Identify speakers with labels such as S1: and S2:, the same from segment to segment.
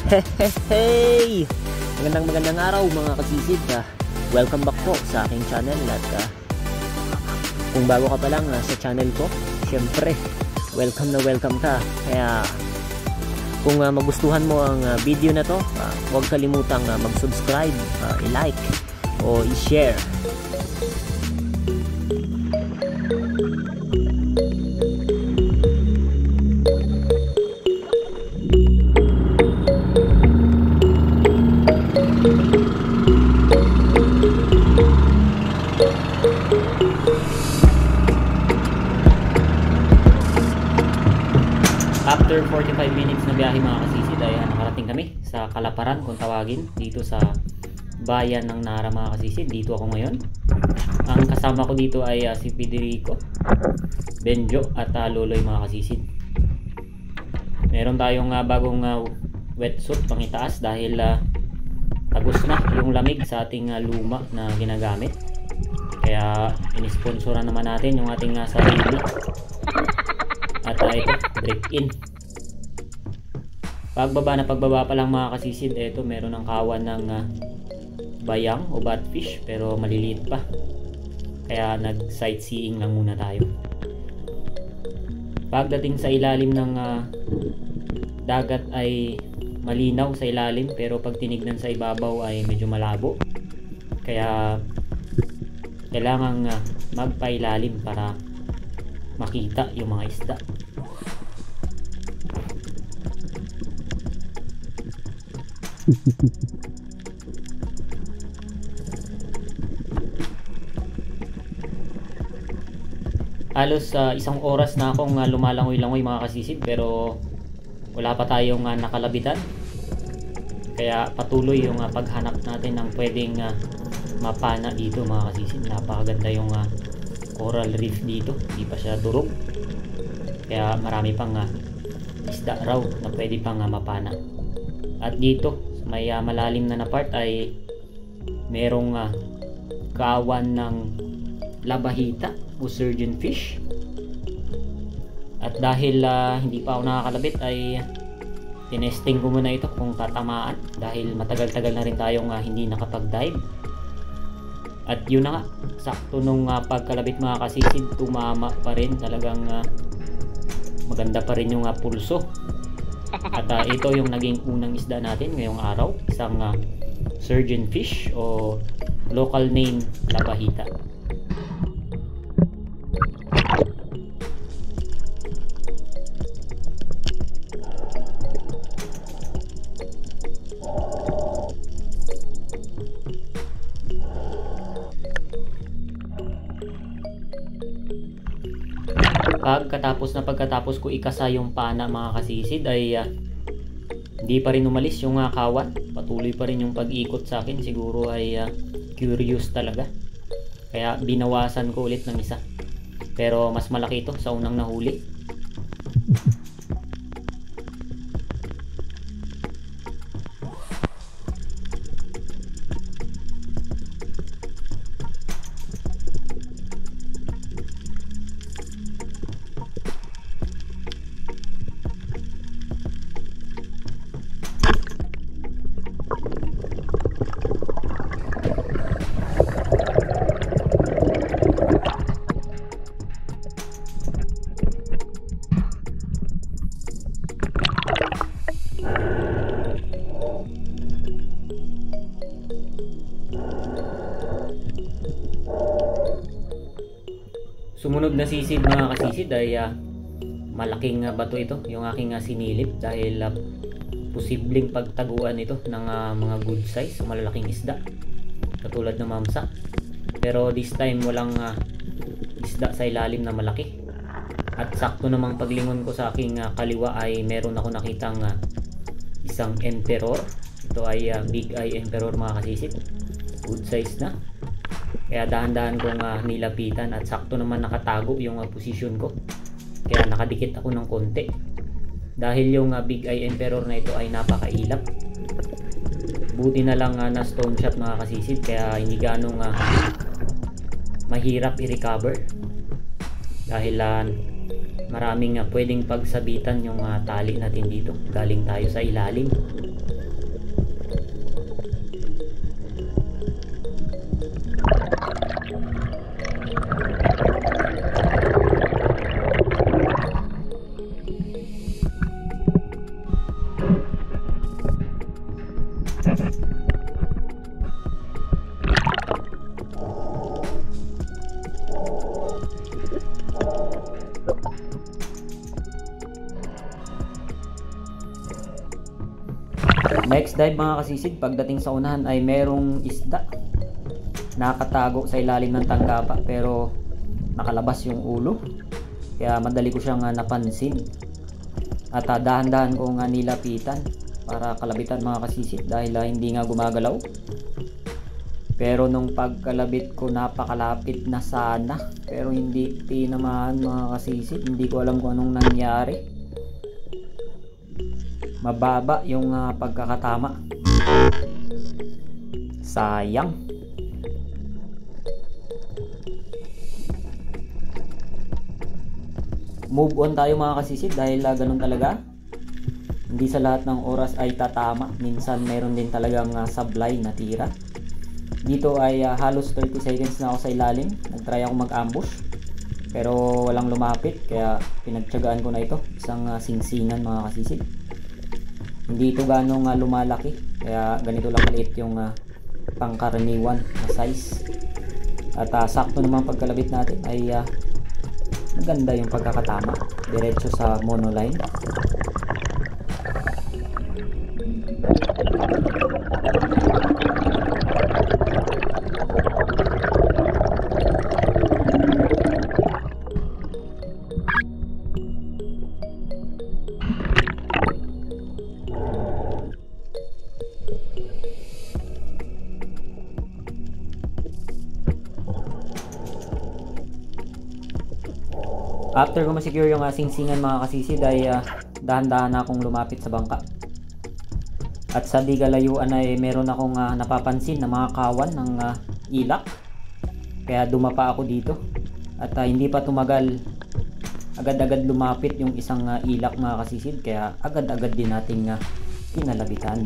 S1: Hey! Magandang araw mga kasisid. Welcome back po sa aking channel at kung bago ka pa lang sa channel ko, syempre welcome ka. Kaya kung magustuhan mo ang video na to, huwag kalimutang mag-subscribe, i-like o i-share. After 45 minutes na biyahe mga kasisid ay nakarating kami sa Kalaparan kung tawagin, dito sa bayan ng Nara mga kasisid. Dito ako ngayon. Ang kasama ko dito ay si Federico, Benjo at Loloy mga kasisid. Meron tayong bagong wetsuit pangitaas dahil tagos na yung lamig sa ating luma na ginagamit. Kaya inisponsoran naman natin yung ating sarili. At ito, break in. Pagbaba pa lang mga kasisid, ito meron ng kawan ng bayang o batfish pero maliliit pa. Kaya nag sightseeing lang muna tayo. Pagdating sa ilalim ng dagat ay malinaw sa ilalim, pero pag tinignan sa ibabaw ay medyo malabo. Kaya kailangang magpailalim para makita yung mga isda. Halos isang oras na akong lumalangoy-langoy mga kasisid, pero wala pa tayong nakalabitan. Kaya patuloy yung paghanap natin ng pwedeng mapana dito mga kasisid. Napakaganda yung coral reef dito, hindi pa siya durog. Kaya marami pang isda raw na pwede pang mapana. At dito may malalim na part ay merong kawan ng labahita o surgeon fish. At dahil hindi pa ako nakakalabit ay tinesting ko muna ito kung tatamaan, dahil matagal-tagal na rin tayong hindi nakapag-dive. At yun na nga, sakto nung pagkalabit mga kasisid, tumama pa rin. Talagang maganda pa rin yung pulso. At ito yung naging unang isda natin ngayong araw, isang surgeon fish o local name labahita. Pagkatapos ko ikasa yung pana mga kasisid ay hindi pa rin umalis yung kawan. Patuloy pa rin yung pag-ikot sa akin. Siguro ay curious talaga. Kaya binawasan ko ulit ng isa. Pero mas malaki ito sa unang nahuli. Sumunod na sisid mga kasisid ay malaking bato ito, yung aking sinilip, dahil posibleng pagtaguan ito ng mga good size o malalaking isda katulad ng mamsa. Pero this time walang isda sa ilalim na malaki. At sakto namang paglingon ko sa aking kaliwa ay meron ako nakitang isang emperor. Ito ay big eye emperor mga kasisid, good size na. Kaya dahan-dahan kong nilapitan at sakto naman nakatago yung position ko. Kaya nakadikit ako ng konti. Dahil yung big eye emperor na ito ay napakailap. Buti na lang na stone shot mga kasisid, kaya hindi ganong mahirap i-recover. Dahil maraming pwedeng pagsabitan yung tali natin dito. Galing tayo sa ilalim. Next dive mga kasisid, pagdating sa unahan ay merong isda nakatago sa ilalim ng tanggapa pero nakalabas yung ulo, kaya madali ko siyang napansin at dahan-dahan ko nilapitan para kalabitan mga kasisid dahil hindi nga gumagalaw. Pero nung pagkalabit ko napakalapit na sana pero hindi tinamaan mga kasisid. Hindi ko alam kung anong nangyari. Mababa yung pagkakatama. Sayang. Move on tayo mga kasisid dahil ganun talaga. Hindi sa lahat ng oras ay tatama. Minsan meron din talagang sablay na tira. Dito ay halos 30 seconds na ako sa ilalim. Nagtry ako mag-ambush pero walang lumapit, kaya pinagtiyagaan ko na ito. Isang singsingan mga kasisid. Hindi ito ganong lumalaki, kaya ganito lang maliit yung pangkaraniwan na size. At sakto naman pagkalabit natin ay maganda yung pagkakatama, diretso sa monoline. After ko ma-secure yung singsingan mga kasisid ay dahan-dahan na akong lumapit sa bangka. At sa di kalayuan ay meron akong napapansin na mga kawan ng ilak. Kaya dumapa ako dito. At hindi pa tumagal, agad-agad lumapit yung isang ilak mga kasisid. Kaya agad-agad din nating kinalabitan.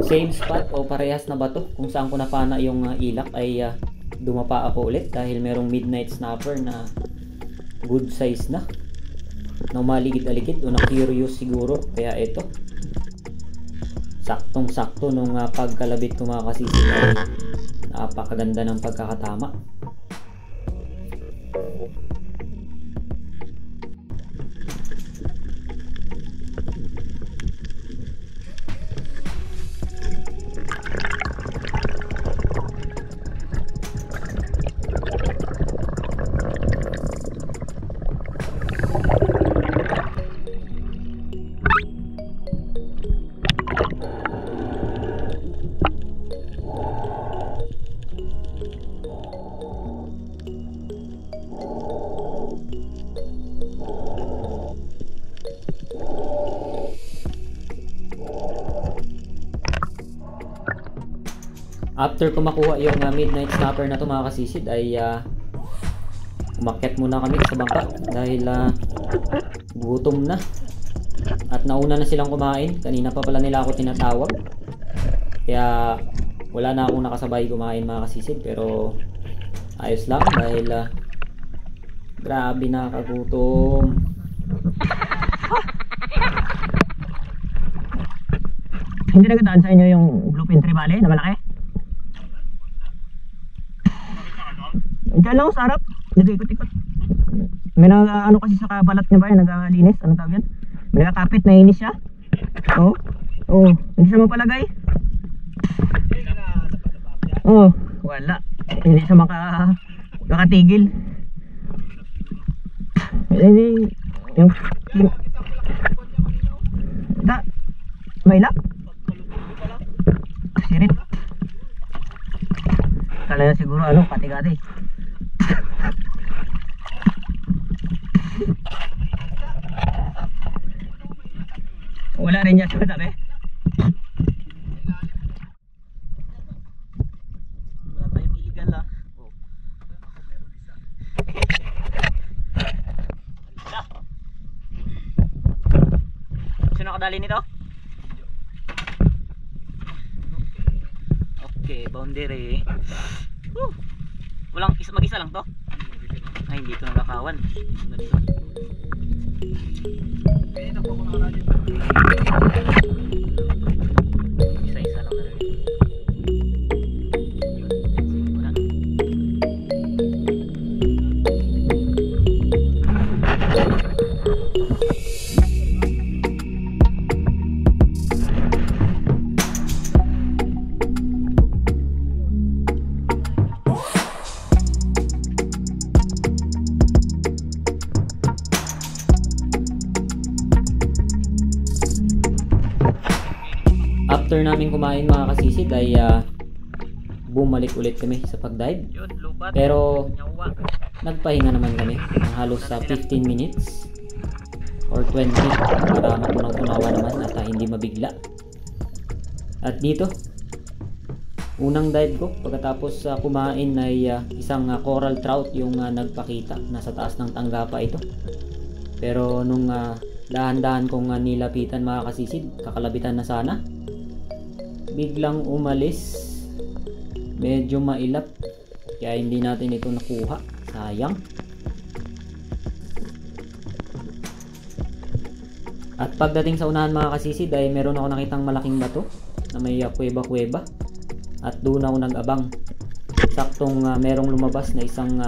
S1: Same spot o parehas na bato kung saan ko napana yung ilak ay dumapa ako ulit dahil merong midnight snapper na good size na maligid-aligid o na curious siguro, kaya ito saktong sakto nung pagkalabit ko mga kasisid ay napakaganda ng pagkakatama. After ko makuha yung midnight snapper na to mga kasisid ay umakyat muna kami sa bangka dahil gutom na. At nauna na silang kumain. Kanina pa pala nila ako tinatawag. Kaya wala na akong nakasabay kumain mga kasisid. Pero ayos lang dahil grabe nakakagutom.
S2: Hindi nagadaan sa inyo yung bluefin tree valley na malaki? Diyan lang sa harap, nag-ikot-ikot. May ano kasi sa kabalat niya ba yun, nag-linis, ano tawag yan? May nakakapit, nainis siya. Oo, oo, hindi siya mapalagay. Oo, wala. Hindi siya makatigil. Yung may lak? Sirit. Kala na siguro ano, kati-kati. Wala rin niya sa tabi. Wala tayong iligan lang. Oh. Sino nakadali nito? Okay, boundary. Walang mag-isa lang to? Ay, hindi ito nagkakawan. Ganito. Isa-isa lang na rin.
S1: After namin kumain mga kasisid ay bumalik ulit kami sa pag-dive. Pero nagpahinga naman kami ng halos sa 15 minutes or 20 para matunang-tunawa naman at hindi mabigla. At dito, unang dive ko pagkatapos kumain ay isang coral trout yung nagpakita. Nasa taas ng tangga pa ito. Pero nung dahan-dahan kong nilapitan mga kasisid, kakalabitan na sana, biglang umalis. Medyo mailap kaya hindi natin ito nakuha, sayang. At pagdating sa unahan mga kasisid ay meron ako nakitang malaking bato na may kuweba-kuweba at doon ako nag-abang. Saktong merong lumabas na isang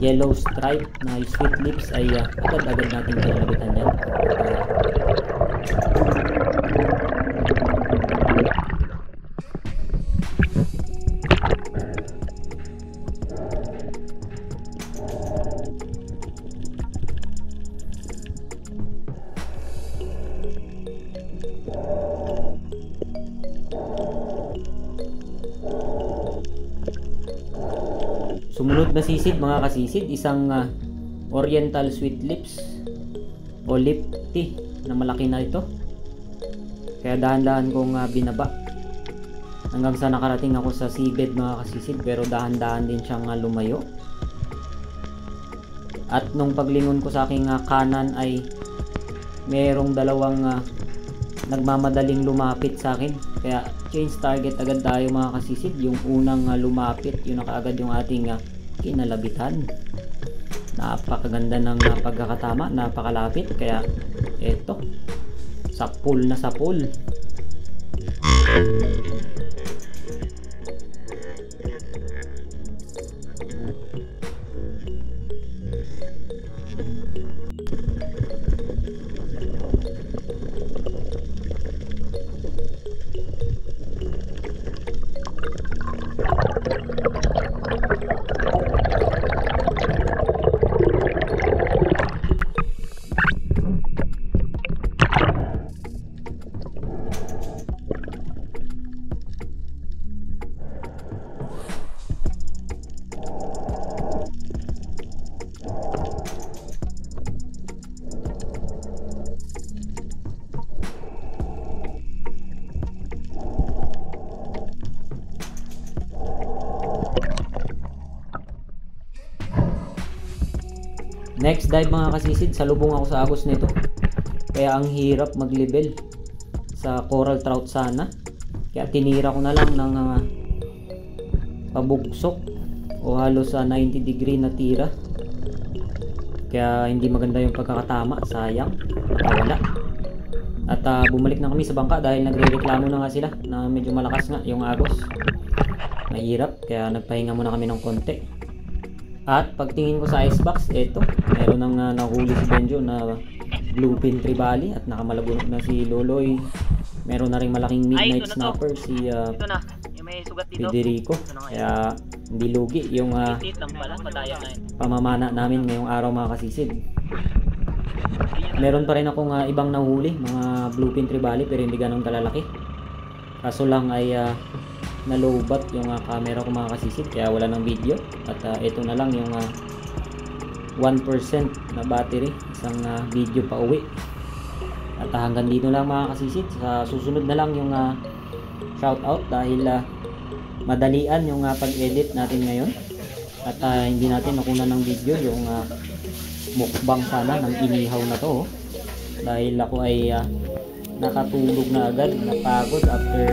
S1: yellow stripe na sweet lips ay agad-agad natin kinalabitan yan. Sumunod na sisid mga kasisid, isang oriental sweet lips o lip tea na malaki na ito. Kaya dahan-dahan kong binaba hanggang sa nakarating ako sa seabed mga kasisid, pero dahan-dahan din siyang lumayo. At nung paglingon ko sa aking kanan ay merong dalawang nagmamadaling lumapit sa akin. Kaya change target agad tayo mga kasisid. Yung unang lumapit, yun na kaagad yung ating kinalabitan. Napakaganda ng pagkakatama, napakalapit. Kaya eto, sapul na sapul. Next dive mga kasisid, salubong ako sa agos nito. Kaya ang hirap mag-level sa coral trout sana. Kaya tinira ko na lang ng pabugsok o halos sa 90 degree na tira. Kaya hindi maganda yung pagkakatama, sayang, nakawala. At bumalik na kami sa bangka dahil nagre-reklamo na nga sila na medyo malakas nga yung agos. Mahirap, kaya nagpahinga muna kami ng konti. At pagtingin ko sa icebox, eto, meron nang nahuli si Benjo na bluefin trevally at nakamalagunok na si Loloy. Meron na rin malaking midnight snapper si
S2: Ito na, yung may sugat dito.
S1: Federico. Kaya hindi lugi yung
S2: Lang pala, padaya na yun.
S1: pamamana namin ngayong araw mga kasisid. Meron pa rin akong ibang nahuli, mga bluefin trevally pero hindi ganun kalalaki. Kaso lang ay nalobat yung camera ko mga kasisid kaya wala ng video. At ito na lang yung 1% na battery, isang video pa uwi. At hanggang dito lang mga kasisid. Sa susunod na lang yung shoutout dahil madalian yung pag-edit natin ngayon. At hindi natin nakunan ng video yung mukbang sana ng inihaw na to. Dahil ako ay nakatulog na agad, napagod after